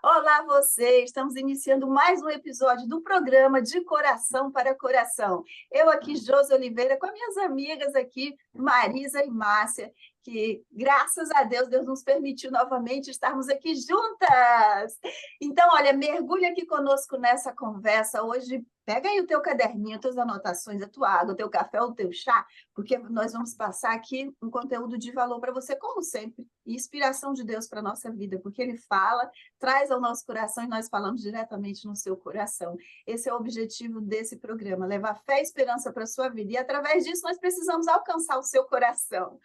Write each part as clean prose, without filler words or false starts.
Olá, você! Estamos iniciando mais um episódio do programa De Coração para Coração. Eu aqui, Josi Oliveira, com as minhas amigas aqui, Marisa e Márcia, que, graças a Deus, Deus nos permitiu novamente estarmos aqui juntas. Então, olha, mergulha aqui conosco nessa conversa hoje. Pega aí o teu caderninho, as tuas anotações, a tua água, o teu café, o teu chá, porque nós vamos passar aqui um conteúdo de valor para você, como sempre, e inspiração de Deus para a nossa vida, porque Ele fala, traz ao nosso coração e nós falamos diretamente no seu coração. Esse é o objetivo desse programa, levar fé e esperança para a sua vida. E através disso nós precisamos alcançar o seu coração.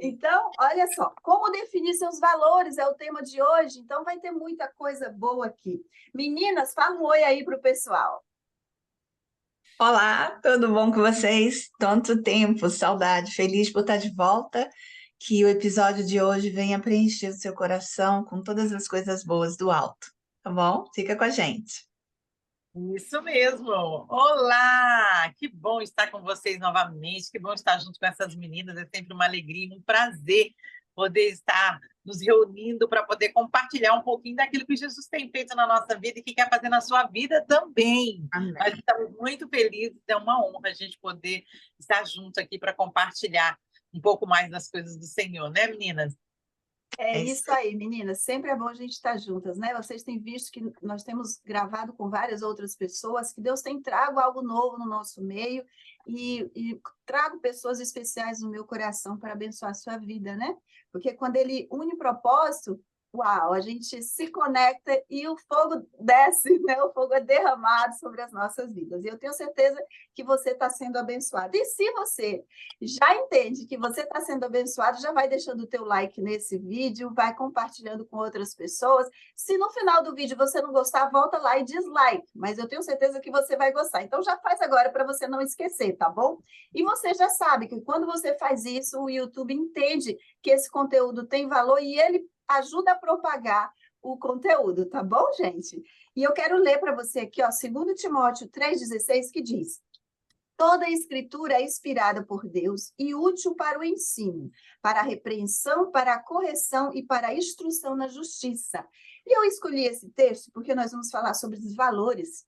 Então, olha só, como definir seus valores é o tema de hoje, então vai ter muita coisa boa aqui. Meninas, fala um oi aí para o pessoal. Olá, tudo bom com vocês? Tanto tempo, saudade, feliz por estar de volta. Que o episódio de hoje venha preencher o seu coração com todas as coisas boas do alto, tá bom? Fica com a gente. Isso mesmo. Olá! Que bom estar com vocês novamente, que bom estar junto com essas meninas. É sempre uma alegria, um prazer poder estar nos reunindo para poder compartilhar um pouquinho daquilo que Jesus tem feito na nossa vida e que quer fazer na sua vida também. Amém. Nós estamos muito felizes, é uma honra a gente poder estar junto aqui para compartilhar um pouco mais das coisas do Senhor, né, meninas? É É isso. isso aí, meninas. Sempre é bom a gente estar juntas, né? Vocês têm visto que nós temos gravado com várias outras pessoas, que Deus tem trago algo novo no nosso meio e trago pessoas especiais no meu coração para abençoar a sua vida, né? Porque quando Ele une propósito, uau, a gente se conecta e o fogo desce, né? O fogo é derramado sobre as nossas vidas. E eu tenho certeza que você está sendo abençoado. E se você já entende que você está sendo abençoado, já vai deixando o teu like nesse vídeo, vai compartilhando com outras pessoas. Se no final do vídeo você não gostar, volta lá e dislike, mas eu tenho certeza que você vai gostar. Então já faz agora para você não esquecer, tá bom? E você já sabe que quando você faz isso, o YouTube entende que esse conteúdo tem valor e ele ajuda a propagar o conteúdo, tá bom, gente? E eu quero ler para você aqui, ó, 2 Timóteo 3,16, que diz: toda a escritura é inspirada por Deus e útil para o ensino, para a repreensão, para a correção e para a instrução na justiça. E eu escolhi esse texto porque nós vamos falar sobre os valores.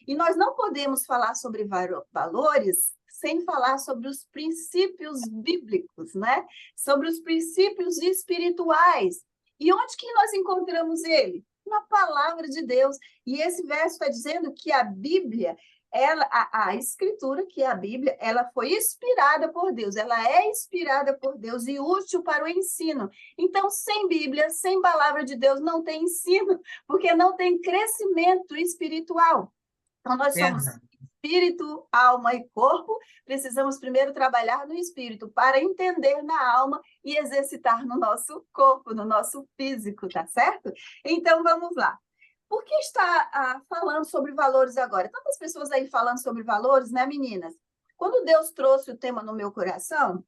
E nós não podemos falar sobre valores sem falar sobre os princípios bíblicos, né? Sobre os princípios espirituais. E onde que nós encontramos ele? Na palavra de Deus. E esse verso está dizendo que a Bíblia, a escritura, que é a Bíblia, ela foi inspirada por Deus, ela é inspirada por Deus e útil para o ensino. Então, sem Bíblia, sem palavra de Deus, não tem ensino, porque não tem crescimento espiritual. Então, nós somos espírito, alma e corpo, precisamos primeiro trabalhar no espírito para entender na alma e exercitar no nosso corpo, no nosso físico, tá certo? Então, vamos lá. Por que está falando sobre valores agora? Tantas pessoas aí falando sobre valores, né, meninas? Quando Deus trouxe o tema no meu coração,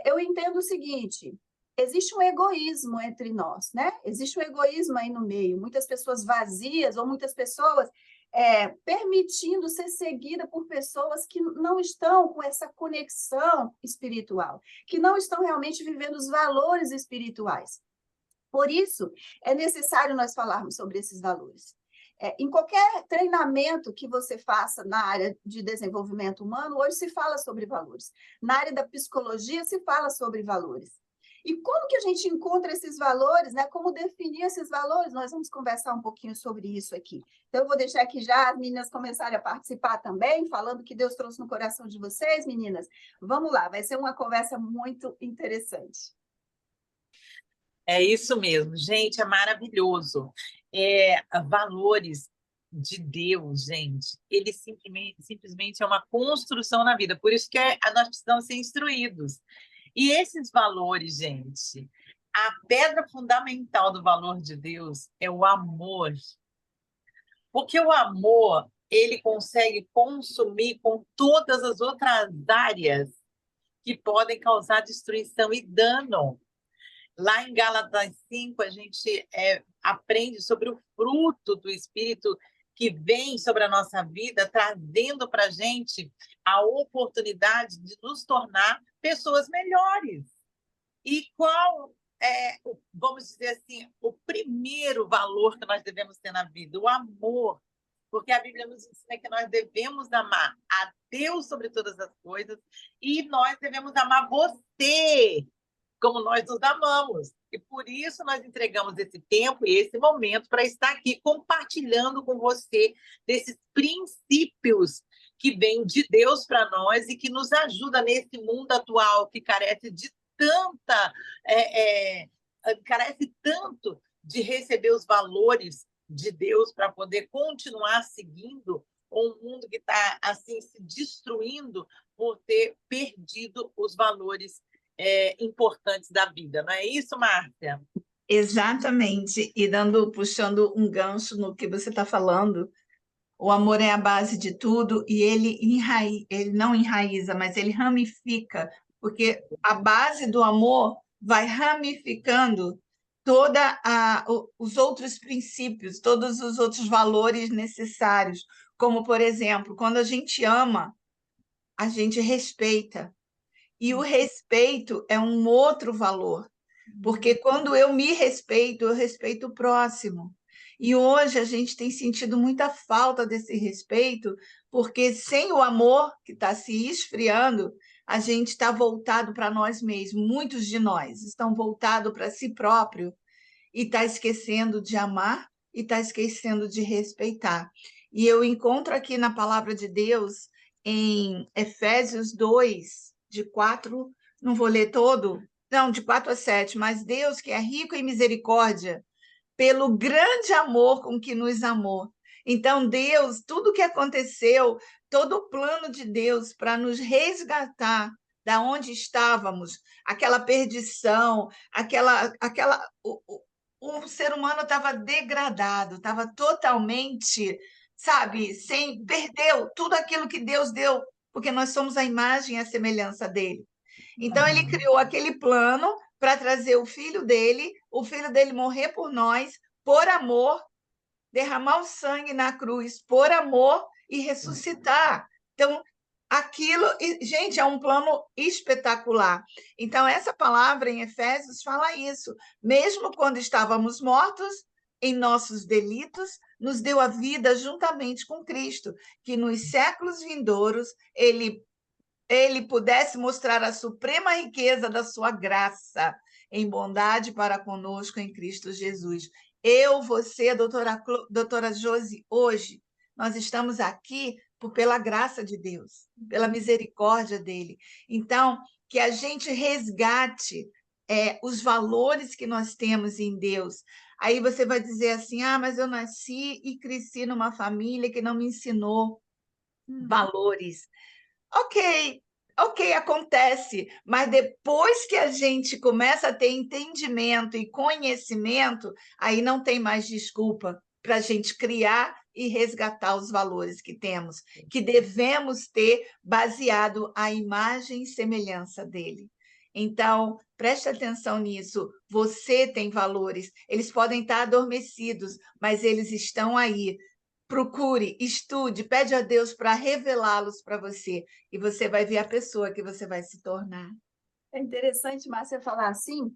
eu entendo o seguinte: existe um egoísmo entre nós, né? Existe um egoísmo aí no meio. Muitas pessoas vazias ou muitas pessoas permitindo ser seguida por pessoas que não estão com essa conexão espiritual, que não estão realmente vivendo os valores espirituais. Por isso, é necessário nós falarmos sobre esses valores. Em qualquer treinamento que você faça na área de desenvolvimento humano, hoje se fala sobre valores. Na área da psicologia, se fala sobre valores. E como que a gente encontra esses valores, né? Como definir esses valores? Nós vamos conversar um pouquinho sobre isso aqui. Então, eu vou deixar aqui já as meninas começarem a participar também, falando que Deus trouxe no coração de vocês, meninas. Vamos lá, vai ser uma conversa muito interessante. É isso mesmo, gente, é maravilhoso. Valores de Deus, gente, ele simplesmente é uma construção na vida, por isso que nós precisamos ser instruídos. E esses valores, gente, a pedra fundamental do valor de Deus é o amor. Porque o amor, ele consegue consumir com todas as outras áreas que podem causar destruição e dano. Lá em Gálatas 5, a gente aprende sobre o fruto do Espírito que vem sobre a nossa vida, trazendo para a gente a oportunidade de nos tornar pessoas melhores. E qual vamos dizer assim, o primeiro valor que nós devemos ter na vida, o amor. Porque a Bíblia nos ensina que nós devemos amar a Deus sobre todas as coisas e nós devemos amar você como nós nos amamos. E por isso nós entregamos esse tempo e esse momento para estar aqui compartilhando com você desses princípios que vêm de Deus para nós e que nos ajuda nesse mundo atual que carece de tanta... carece tanto de receber os valores de Deus para poder continuar seguindo um mundo que está assim se destruindo por ter perdido os valores importantes da vida. Não é isso, Márcia? Exatamente. E puxando um gancho no que você está falando, o amor é a base de tudo e ele não enraiza, mas ele ramifica, porque a base do amor vai ramificando os outros princípios, todos os outros valores necessários, como, por exemplo, quando a gente ama, a gente respeita. E o respeito é um outro valor, porque quando eu me respeito, eu respeito o próximo. E hoje a gente tem sentido muita falta desse respeito, porque sem o amor que está se esfriando, a gente está voltado para nós mesmos. Muitos de nós estão voltados para si próprio e está esquecendo de amar e está esquecendo de respeitar. E eu encontro aqui na palavra de Deus, em Efésios 2, de 4, não vou ler todo, não, de 4 a 7, mas Deus, que é rico em misericórdia, pelo grande amor com que nos amou. Então, Deus, tudo que aconteceu, todo o plano de Deus para nos resgatar da onde estávamos, aquela perdição, o ser humano estava degradado, estava totalmente, sabe, perdeu tudo aquilo que Deus deu, porque nós somos a imagem e a semelhança dele. Então, ele criou aquele plano para trazer o filho dele morrer por nós, por amor, derramar o sangue na cruz, por amor e ressuscitar. Então, aquilo, gente, é um plano espetacular. Então, essa palavra em Efésios fala isso. Mesmo quando estávamos mortos em nossos delitos, nos deu a vida juntamente com Cristo, que nos séculos vindouros ele pudesse mostrar a suprema riqueza da sua graça em bondade para conosco em Cristo Jesus. Eu, você, doutora Josi, hoje, nós estamos aqui pela graça de Deus, pela misericórdia dele. Então, que a gente resgate os valores que nós temos em Deus. Aí você vai dizer assim, mas eu nasci e cresci numa família que não me ensinou valores. Ok, acontece, mas depois que a gente começa a ter entendimento e conhecimento, aí não tem mais desculpa para a gente criar e resgatar os valores que temos, que devemos ter baseado a imagem e semelhança dele. Então, preste atenção nisso. Você tem valores, eles podem estar adormecidos, mas eles estão aí. Procure, estude, pede a Deus para revelá-los para você e você vai ver a pessoa que você vai se tornar. É interessante, Márcia, falar assim,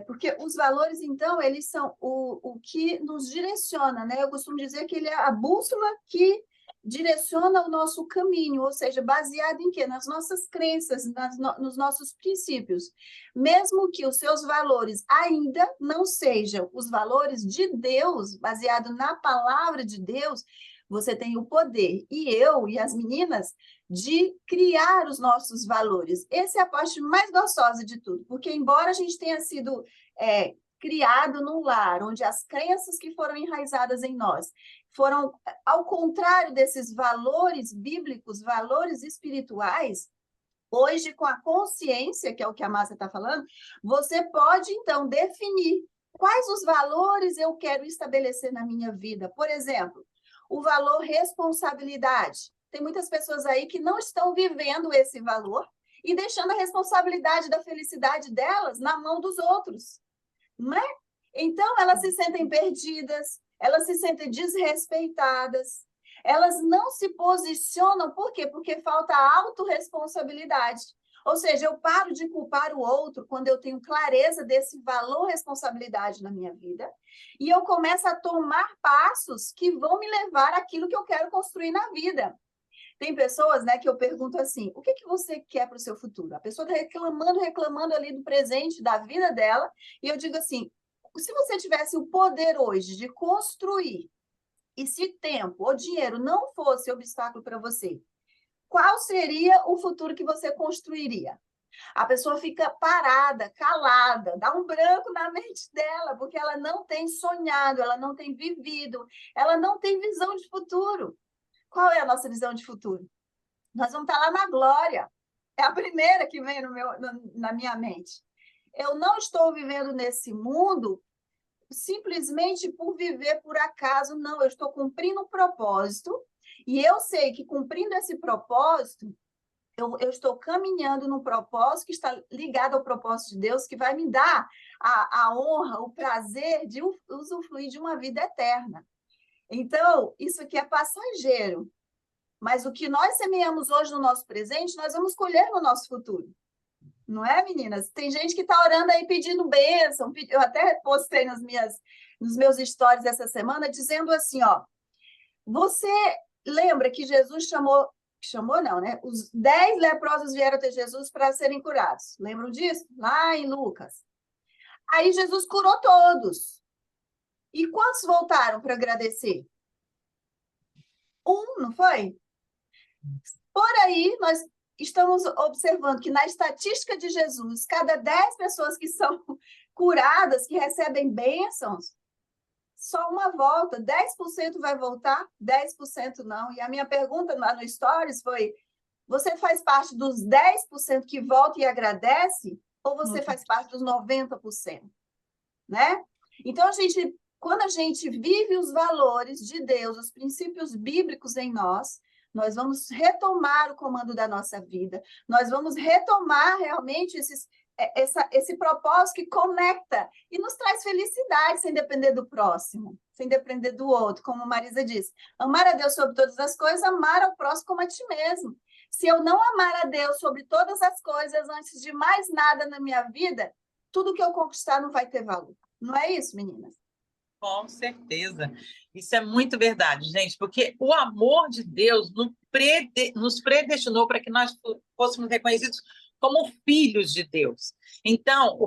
porque os valores, então, eles são o que nos direciona, né? Eu costumo dizer que ele é a bússola que direciona o nosso caminho, ou seja, baseado em quê? Nas nossas crenças, nos nossos princípios. Mesmo que os seus valores ainda não sejam os valores de Deus, baseado na palavra de Deus, você tem o poder, e eu e as meninas, de criar os nossos valores. Essa é a parte mais gostosa de tudo, porque embora a gente tenha sido criado num lar, onde as crenças que foram enraizadas em nós foram ao contrário desses valores bíblicos, valores espirituais, hoje, com a consciência, que é o que a Márcia está falando, você pode, então, definir quais os valores eu quero estabelecer na minha vida. Por exemplo, o valor responsabilidade. Tem muitas pessoas aí que não estão vivendo esse valor e deixando a responsabilidade da felicidade delas na mão dos outros, não é? Então, elas se sentem perdidas, elas se sentem desrespeitadas, elas não se posicionam, por quê? Porque falta autorresponsabilidade. Ou seja, eu paro de culpar o outro quando eu tenho clareza desse valor, responsabilidade na minha vida, e eu começo a tomar passos que vão me levar àquilo que eu quero construir na vida. Tem pessoas, né, que eu pergunto assim, o que você quer para o seu futuro? A pessoa está reclamando ali do presente, da vida dela, e eu digo assim, se você tivesse o poder hoje de construir, e se tempo ou dinheiro não fosse obstáculo para você, qual seria o futuro que você construiria? A pessoa fica parada, calada, dá um branco na mente dela, porque ela não tem sonhado, ela não tem vivido, ela não tem visão de futuro. Qual é a nossa visão de futuro? Nós vamos estar lá na glória. É a primeira que vem na minha mente. Eu não estou vivendo nesse mundo simplesmente por viver por acaso, não. Eu estou cumprindo um propósito, e eu sei que cumprindo esse propósito, eu estou caminhando num propósito que está ligado ao propósito de Deus, que vai me dar a honra, o prazer de usufruir de uma vida eterna. Então, isso aqui é passageiro. Mas o que nós semeamos hoje no nosso presente, nós vamos colher no nosso futuro. Não é, meninas? Tem gente que está orando aí pedindo bênção. Eu até postei nos meus stories essa semana, dizendo assim, ó, você lembra que Jesus chamou não, né? Os 10 leprosos vieram até Jesus para serem curados. Lembram disso? Lá em Lucas. Aí Jesus curou todos. E quantos voltaram para agradecer? Um, não foi? Por aí, nós estamos observando que na estatística de Jesus, cada 10 pessoas que são curadas, que recebem bênçãos, só uma volta, 10% vai voltar, 10% não. E a minha pergunta lá no Stories foi, você faz parte dos 10% que volta e agradece, ou você faz parte dos 90%? Né? Então, quando a gente vive os valores de Deus, os princípios bíblicos em nós vamos retomar o comando da nossa vida, nós vamos retomar realmente esse propósito que conecta e nos traz felicidade sem depender do próximo, sem depender do outro, como a Marisa disse. Amar a Deus sobre todas as coisas, amar ao próximo como a ti mesmo. Se eu não amar a Deus sobre todas as coisas, antes de mais nada na minha vida, tudo que eu conquistar não vai ter valor. Não é isso, meninas? Com certeza. Isso é muito verdade, gente, porque o amor de Deus nos predestinou para que nós fôssemos reconhecidos como filhos de Deus. Então,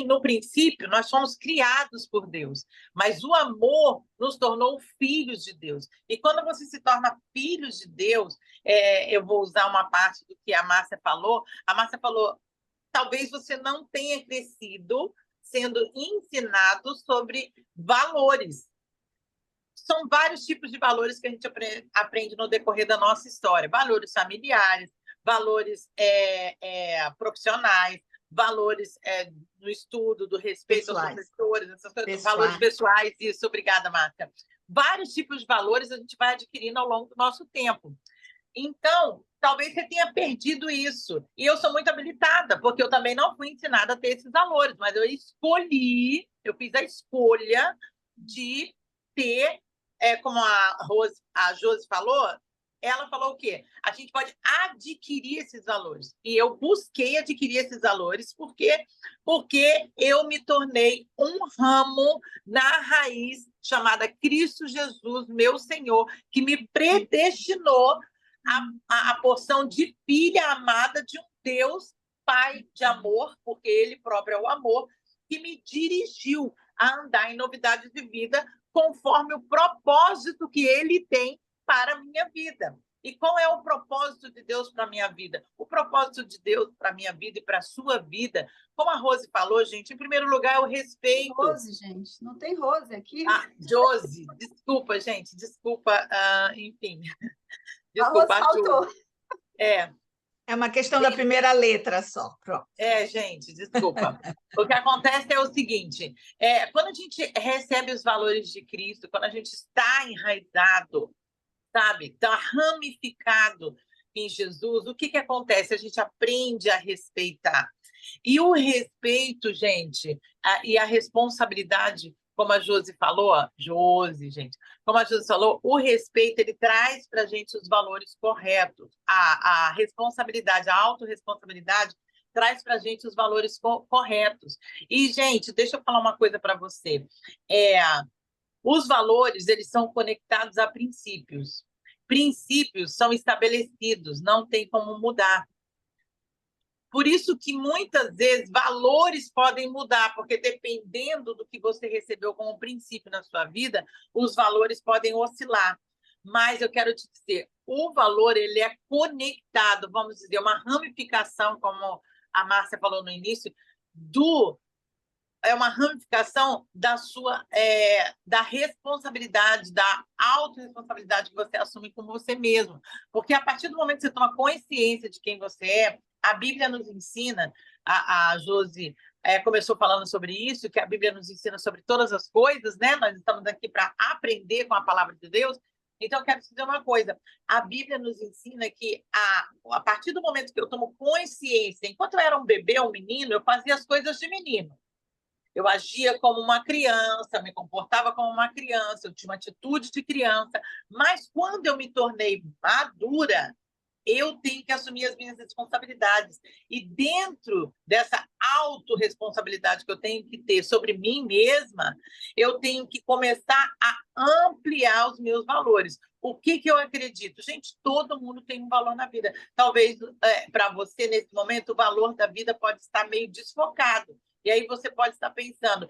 no princípio, nós fomos criados por Deus, mas o amor nos tornou filhos de Deus. E quando você se torna filhos de Deus, eu vou usar uma parte do que a Márcia falou. A Márcia falou, talvez você não tenha crescido sendo ensinado sobre valores. São vários tipos de valores que a gente aprende no decorrer da nossa história. Valores familiares, valores profissionais, valores no estudo, do respeito aos professores, essas coisas, valores pessoais. Isso, obrigada, Márcia. Vários tipos de valores a gente vai adquirindo ao longo do nosso tempo. Então, talvez você tenha perdido isso. E eu sou muito habilitada, porque eu também não fui ensinada a ter esses valores, mas eu fiz a escolha de ter, como a Josi falou, ela falou o quê? A gente pode adquirir esses valores. E eu busquei adquirir esses valores porque eu me tornei um ramo na raiz chamada Cristo Jesus, meu Senhor, que me predestinou a porção de filha amada de um Deus Pai de amor, porque Ele próprio é o amor, que me dirigiu a andar em novidades de vida conforme o propósito que Ele tem para a minha vida. E qual é o propósito de Deus para a minha vida? O propósito de Deus para a minha vida e para a sua vida, como a Rose falou, gente, em primeiro lugar é o respeito. Rose, gente, não tem Rose aqui. Josi, desculpa, gente, desculpa, enfim. Desculpa, a Rose faltou. É uma questão da primeira letra só. Pronto. Gente, desculpa. O que acontece é o seguinte, quando a gente recebe os valores de Cristo, quando a gente está enraizado, sabe, está ramificado em Jesus, o que acontece? A gente aprende a respeitar. E o respeito, gente, e a responsabilidade como a Josi falou, Josi, gente, como a Josi falou, o respeito, ele traz para a gente os valores corretos. A responsabilidade, a autorresponsabilidade traz para a gente os valores corretos. E, gente, deixa eu falar uma coisa para você. Os valores, eles são conectados a princípios. Princípios são estabelecidos, não tem como mudar. Por isso que, muitas vezes, valores podem mudar, porque dependendo do que você recebeu como princípio na sua vida, os valores podem oscilar. Mas eu quero te dizer, o valor, ele é conectado, vamos dizer, uma ramificação, como a Márcia falou no início, é uma ramificação da responsabilidade, da autorresponsabilidade que você assume com você mesmo. Porque a partir do momento que você toma consciência de quem você é, a Bíblia nos ensina, a Josi começou falando sobre isso, que a Bíblia nos ensina sobre todas as coisas, né? Nós estamos aqui para aprender com a palavra de Deus. Então, eu quero te dizer uma coisa, a Bíblia nos ensina que a partir do momento que eu tomo consciência, enquanto eu era um bebê, um menino, eu fazia as coisas de menino. Eu agia como uma criança, me comportava como uma criança, eu tinha uma atitude de criança, mas quando eu me tornei madura, eu tenho que assumir as minhas responsabilidades. E dentro dessa autorresponsabilidade que eu tenho que ter sobre mim mesma, eu tenho que começar a ampliar os meus valores. O que eu acredito? Gente, todo mundo tem um valor na vida. Talvez para você, nesse momento, o valor da vida pode estar meio desfocado. E aí você pode estar pensando,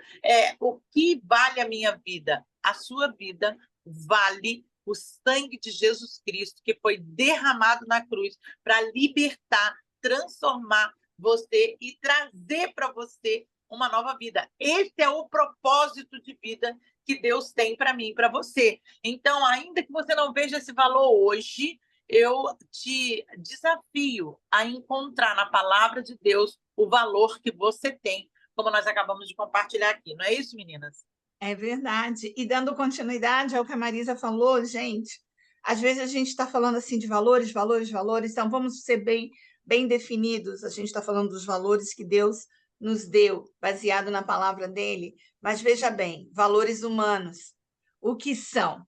o que vale a minha vida? A sua vida vale o sangue de Jesus Cristo, que foi derramado na cruz para libertar, transformar você e trazer para você uma nova vida. Esse é o propósito de vida que Deus tem para mim e para você. Então, ainda que você não veja esse valor hoje, eu te desafio a encontrar na palavra de Deus o valor que você tem, como nós acabamos de compartilhar aqui. Não é isso, meninas? É verdade. E dando continuidade ao que a Marisa falou, gente, às vezes a gente está falando assim de valores, valores, valores, então vamos ser bem definidos. A gente está falando dos valores que Deus nos deu, baseado na palavra dele. Mas veja bem, valores humanos. O que são?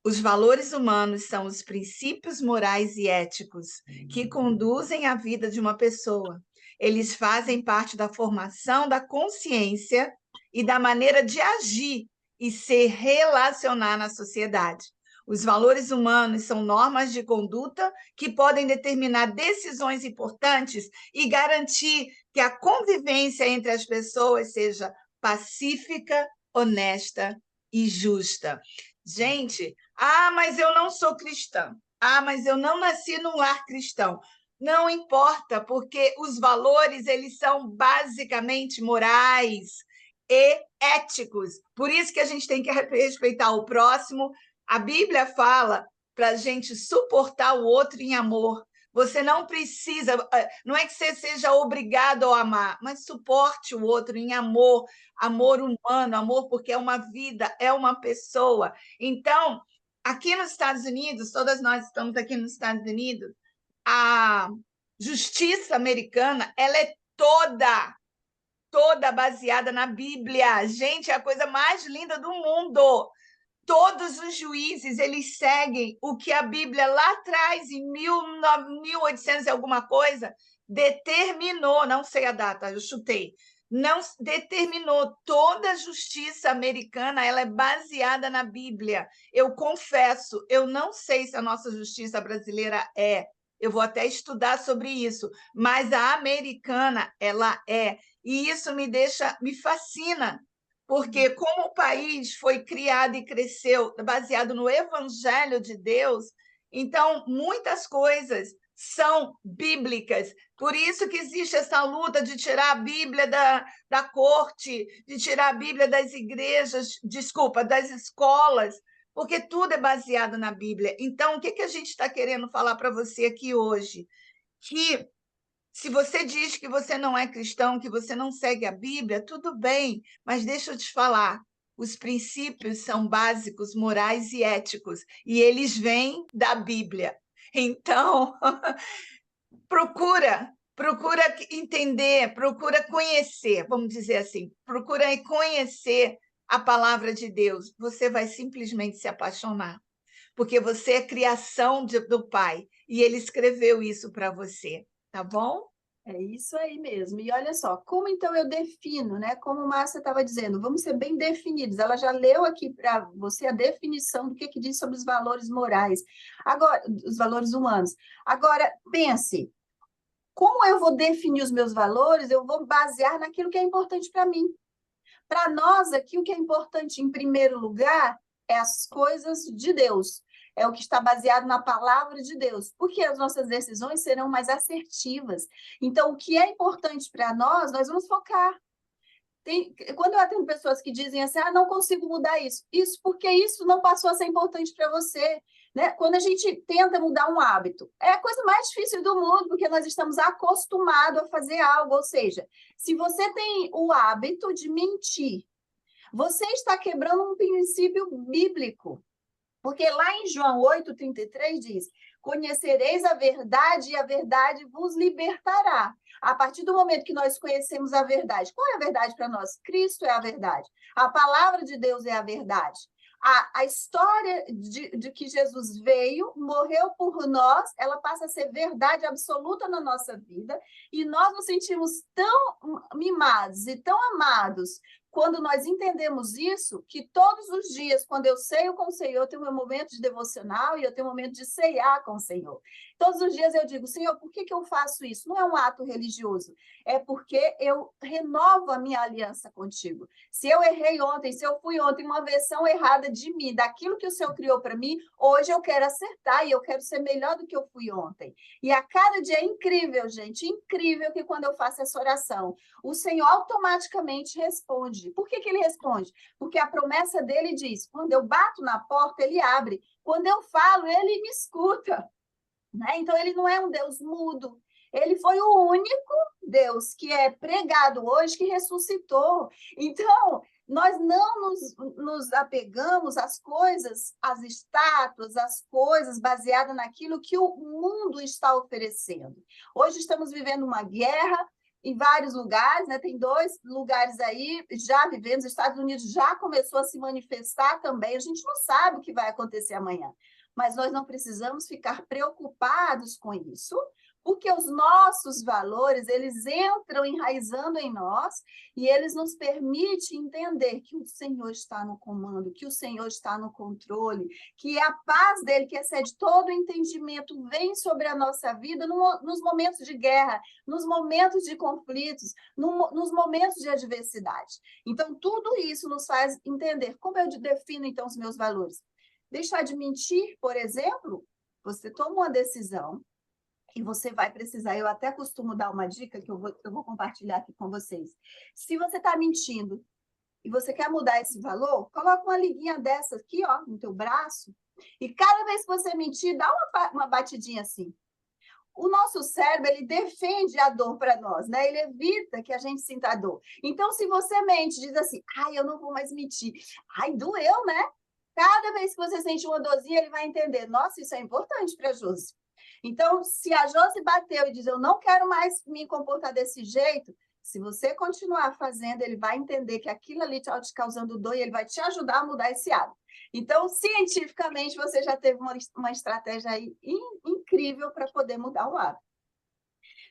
Os valores humanos são os princípios morais e éticos que conduzem a vida de uma pessoa. Eles fazem parte da formação da consciência e da maneira de agir e se relacionar na sociedade. Os valores humanos são normas de conduta que podem determinar decisões importantes e garantir que a convivência entre as pessoas seja pacífica, honesta e justa. Gente, mas eu não sou cristã. Mas eu não nasci num lar cristão. Não importa, porque os valores, eles são basicamente morais e éticos. Por isso que a gente tem que respeitar o próximo. A Bíblia fala para a gente suportar o outro em amor. Você não precisa, não é que você seja obrigado a amar, mas suporte o outro em amor, amor humano, amor porque é uma vida, é uma pessoa. Então, aqui nos Estados Unidos, todas nós estamos aqui nos Estados Unidos, a justiça americana, ela é toda baseada na Bíblia. Gente, é a coisa mais linda do mundo. Todos os juízes, eles seguem o que a Bíblia lá atrás, em 1800 e alguma coisa, determinou, não sei a data, eu chutei, não determinou. Toda a justiça americana, ela é baseada na Bíblia. Eu confesso, eu não sei se a nossa justiça brasileira é, eu vou até estudar sobre isso, mas a americana, ela é. E isso me fascina, porque como o país foi criado e cresceu baseado no Evangelho de Deus, então muitas coisas são bíblicas. Por isso que existe essa luta de tirar a Bíblia da corte, de tirar a Bíblia das igrejas, desculpa, das escolas, porque tudo é baseado na Bíblia. Então, o que a gente está querendo falar para você aqui hoje? Que se você diz que você não é cristão, que você não segue a Bíblia, tudo bem, mas deixa eu te falar, os princípios são básicos, morais e éticos, e eles vêm da Bíblia. Então, procura entender, procura conhecer, vamos dizer assim, procura conhecer a palavra de Deus, você vai simplesmente se apaixonar, porque você é criação do Pai e Ele escreveu isso para você, tá bom? É isso aí mesmo. E olha só, como então eu defino, né? Como Márcia estava dizendo, vamos ser bem definidos. Ela já leu aqui para você a definição do que diz sobre os valores morais, agora, os valores humanos. Agora, pense, como eu vou definir os meus valores? Eu vou basear naquilo que é importante para mim. Para nós aqui, o que é importante em primeiro lugar é as coisas de Deus. É o que está baseado na palavra de Deus, porque as nossas decisões serão mais assertivas. Então, o que é importante para nós vamos focar. Quando eu atendo pessoas que dizem assim, não consigo mudar isso. Isso porque isso não passou a ser importante para você. Né? Quando a gente tenta mudar um hábito, é a coisa mais difícil do mundo, porque nós estamos acostumados a fazer algo. Ou seja, se você tem o hábito de mentir, você está quebrando um princípio bíblico. Porque lá em João 8,33 diz: conhecereis a verdade e a verdade vos libertará. A partir do momento que nós conhecemos a verdade, qual é a verdade para nós? Cristo é a verdade. A palavra de Deus é a verdade. A história de que Jesus veio, morreu por nós, ela passa a ser verdade absoluta na nossa vida, e nós nos sentimos tão mimados e tão amados quando nós entendemos isso, que todos os dias, quando eu ceio com o Senhor, eu tenho meu momento de devocional e eu tenho um momento de ceiar com o Senhor. Todos os dias eu digo, Senhor, por que eu faço isso? Não é um ato religioso, é porque eu renovo a minha aliança contigo. Se eu errei ontem, se eu fui ontem uma versão errada de mim, daquilo que o Senhor criou para mim, hoje eu quero acertar e eu quero ser melhor do que eu fui ontem. E a cada dia é incrível, gente, incrível que quando eu faço essa oração, o Senhor automaticamente responde. Por que ele responde? Porque a promessa dele diz, quando eu bato na porta, ele abre. Quando eu falo, ele me escuta. Né? Então, ele não é um Deus mudo. Ele foi o único Deus que é pregado hoje, que ressuscitou. Então, nós não nos apegamos às coisas, às estátuas, às coisas baseadas naquilo que o mundo está oferecendo. Hoje estamos vivendo uma guerra em vários lugares, né? Tem 2 lugares aí já vivendo, os Estados Unidos já começou a se manifestar também, a gente não sabe o que vai acontecer amanhã, mas nós não precisamos ficar preocupados com isso, porque os nossos valores, eles entram enraizando em nós e eles nos permitem entender que o Senhor está no comando, que o Senhor está no controle, que a paz dele, que excede todo o entendimento, vem sobre a nossa vida nos momentos de guerra, nos momentos de conflitos, nos momentos de adversidade. Então, tudo isso nos faz entender como eu defino, então, os meus valores. Deixar de mentir, por exemplo, você toma uma decisão e você vai precisar, eu até costumo dar uma dica que eu vou compartilhar aqui com vocês. Se você está mentindo e você quer mudar esse valor, coloca uma liguinha dessa aqui, ó, no teu braço, e cada vez que você mentir, dá uma batidinha assim. O nosso cérebro, ele defende a dor para nós, né? Ele evita que a gente sinta a dor. Então, se você mente, diz assim, eu não vou mais mentir. Doeu, né? Cada vez que você sente uma dorzinha, ele vai entender, nossa, isso é importante para a Josi. Então, se a Josi bateu e diz, eu não quero mais me comportar desse jeito, se você continuar fazendo, ele vai entender que aquilo ali está te causando dor e ele vai te ajudar a mudar esse hábito. Então, cientificamente, você já teve uma estratégia aí incrível para poder mudar o hábito.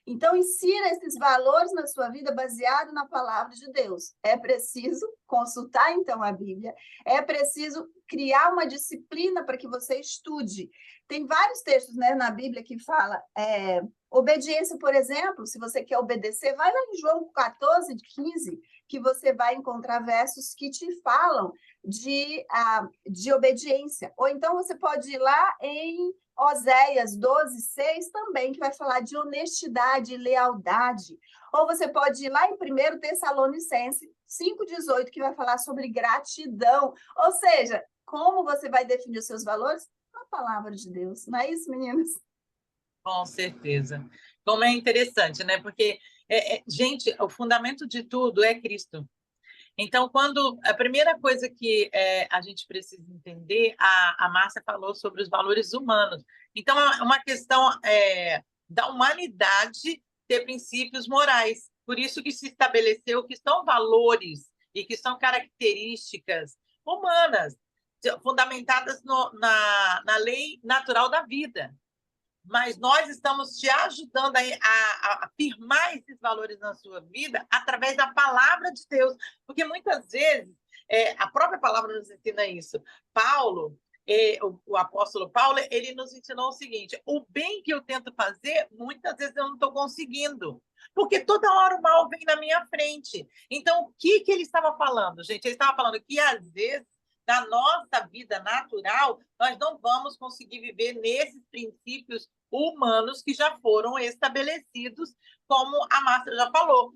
Então, insira esses valores na sua vida baseado na palavra de Deus. É preciso consultar, então, a Bíblia. É preciso criar uma disciplina para que você estude. Tem vários textos, né, na Bíblia que fala obediência, por exemplo. Se você quer obedecer, vai lá em João 14, 15, que você vai encontrar versos que te falam de obediência. Ou então você pode ir lá em Oséias 12, 6 também, que vai falar de honestidade e lealdade. Ou você pode ir lá em 1 Tessalonicenses 5,18, que vai falar sobre gratidão. Ou seja, como você vai definir os seus valores? Na palavra de Deus. Não é isso, meninas? Com certeza. Como é interessante, né? Porque, gente, o fundamento de tudo é Cristo. Então, quando a primeira coisa que a gente precisa entender, a Márcia falou sobre os valores humanos. Então, é uma questão da humanidade ter princípios morais. Por isso que se estabeleceu que são valores e que são características humanas, fundamentadas na lei natural da vida. Mas nós estamos te ajudando a afirmar esses valores na sua vida através da palavra de Deus, porque muitas vezes a própria palavra nos ensina isso. Paulo, o apóstolo Paulo, ele nos ensinou o seguinte: o bem que eu tento fazer, muitas vezes eu não estou conseguindo, porque toda hora o mal vem na minha frente. Então, o que ele estava falando, gente? Ele estava falando que, às vezes, na nossa vida natural, nós não vamos conseguir viver nesses princípios humanos que já foram estabelecidos, como a Márcia já falou.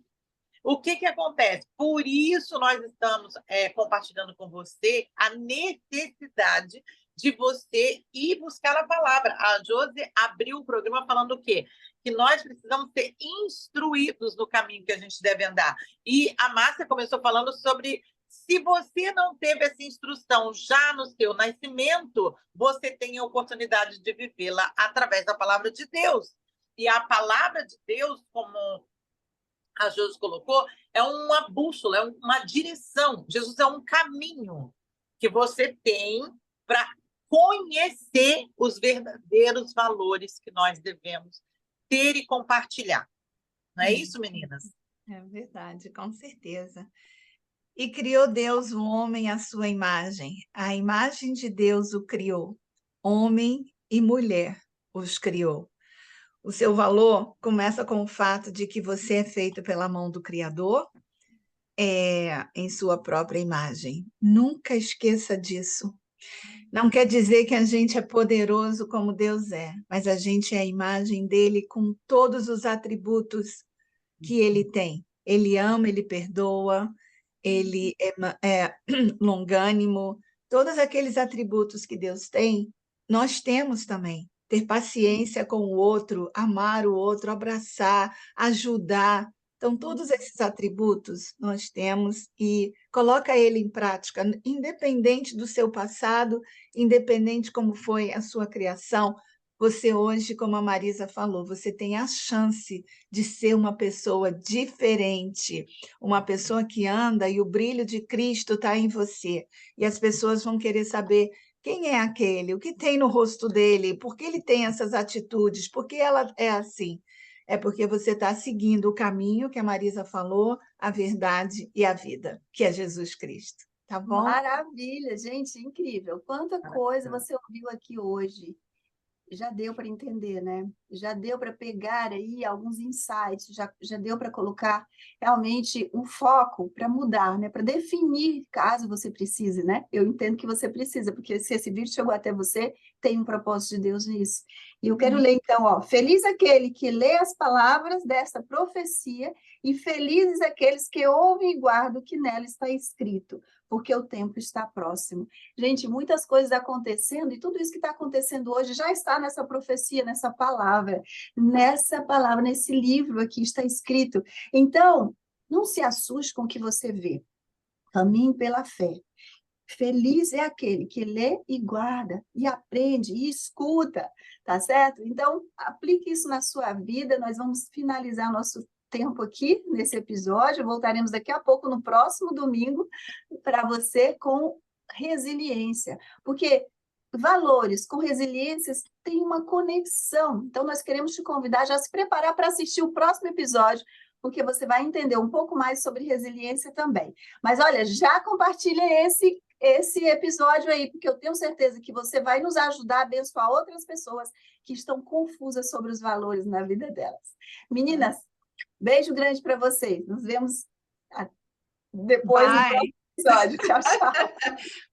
O que acontece? Por isso nós estamos compartilhando com você a necessidade de você ir buscar a palavra. A Josi abriu o programa falando o quê? Que nós precisamos ser instruídos no caminho que a gente deve andar. E a Márcia começou falando sobre: se você não teve essa instrução já no seu nascimento, você tem a oportunidade de vivê-la através da palavra de Deus. E a palavra de Deus, como a Josi colocou, é uma bússola, é uma direção. Jesus é um caminho que você tem para conhecer os verdadeiros valores que nós devemos ter e compartilhar. Não é isso, meninas? É verdade, com certeza. E criou Deus o homem à sua imagem. A imagem de Deus o criou. Homem e mulher os criou. O seu valor começa com o fato de que você é feito pela mão do Criador, em sua própria imagem. Nunca esqueça disso. Não quer dizer que a gente é poderoso como Deus é, mas a gente é a imagem dele com todos os atributos que ele tem. Ele ama, ele perdoa, ele é longânimo. Todos aqueles atributos que Deus tem, nós temos também. Ter paciência com o outro, amar o outro, abraçar, ajudar. Então, todos esses atributos nós temos e coloca ele em prática, independente do seu passado, independente como foi a sua criação. Você hoje, como a Marisa falou, você tem a chance de ser uma pessoa diferente, uma pessoa que anda e o brilho de Cristo está em você. E as pessoas vão querer saber quem é aquele, o que tem no rosto dele, por que ele tem essas atitudes, por que ela é assim. É porque você está seguindo o caminho que a Marisa falou, a verdade e a vida, que é Jesus Cristo. Tá bom? Maravilha, gente, incrível. Quanta coisa você ouviu aqui hoje. Já deu para entender, né? Já deu para pegar aí alguns insights, já deu para colocar realmente um foco para mudar, né? Para definir, caso você precise, né? Eu entendo que você precisa, porque se esse vídeo chegou até você, tem um propósito de Deus nisso. E eu quero ler então, ó: feliz aquele que lê as palavras desta profecia e felizes aqueles que ouvem e guardam o que nela está escrito, porque o tempo está próximo. Gente, muitas coisas acontecendo, e tudo isso que está acontecendo hoje já está nessa profecia, nessa palavra, nesse livro aqui está escrito. Então, não se assuste com o que você vê. Caminhe pela fé. Feliz é aquele que lê e guarda, e aprende, e escuta, tá certo? Então, aplique isso na sua vida. Nós vamos finalizar nosso tempo aqui nesse episódio. Voltaremos daqui a pouco, no próximo domingo, para você com resiliência, porque valores com resiliências têm uma conexão. Então, nós queremos te convidar já a se preparar para assistir o próximo episódio, porque você vai entender um pouco mais sobre resiliência também. Mas, olha, já compartilha esse episódio aí, porque eu tenho certeza que você vai nos ajudar a abençoar outras pessoas que estão confusas sobre os valores na vida delas. Meninas, beijo grande para vocês. Nos vemos depois do próximo episódio. Tchau, tchau.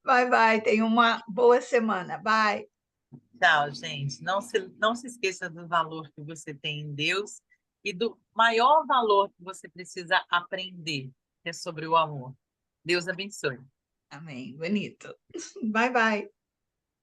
Bye. Tenha uma boa semana. Bye. Tchau, gente. Não se esqueça do valor que você tem em Deus e do maior valor que você precisa aprender, que é sobre o amor. Deus abençoe. Amém. Bonito. Bye.